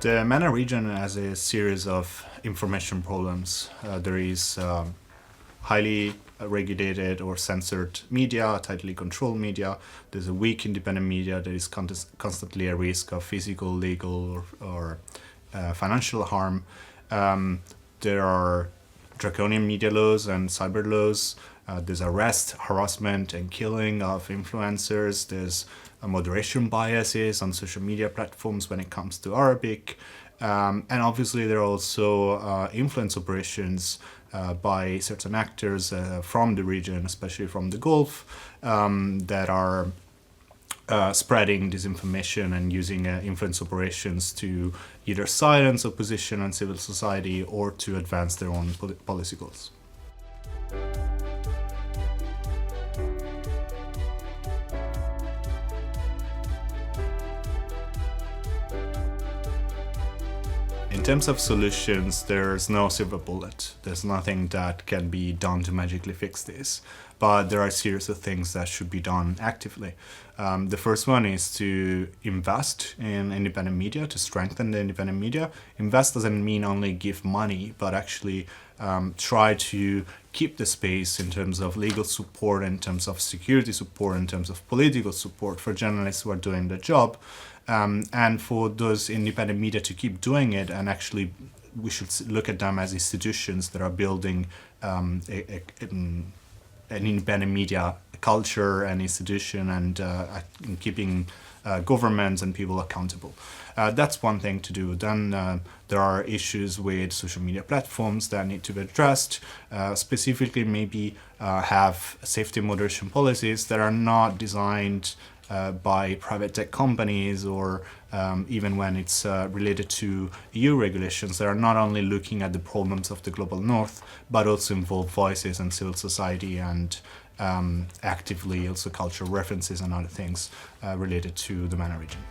The MENA region has a series of information problems. There is highly regulated or censored media, tightly controlled media. There's a weak independent media that is constantly at risk of physical, legal, or financial harm. There are draconian media laws and cyber laws. There's arrest, harassment, and killing of influencers. There's moderation biases on social media platforms when it comes to Arabic. And obviously there are also influence operations by certain actors from the region, especially from the Gulf, that are spreading disinformation and using influence operations to either silence opposition and civil society or to advance their own policy goals. In terms of solutions, there's no silver bullet. There's nothing that can be done to magically fix this. But there are a series of things that should be done actively. The first one is to invest in independent media, to strengthen the independent media. Invest doesn't mean only give money, but actually try to keep the space in terms of legal support, in terms of security support, in terms of political support for journalists who are doing the job. And for those independent media to keep doing it, and actually we should look at them as institutions that are building an independent media culture and institution and keeping governments and people accountable. That's one thing to do. Then there are issues with social media platforms that need to be addressed. Specifically, maybe have safety and moderation policies that are not designed by private tech companies, or even when it's related to EU regulations that are not only looking at the problems of the global north, but also involve voices and civil society and actively also cultural references and other things related to the MENA region.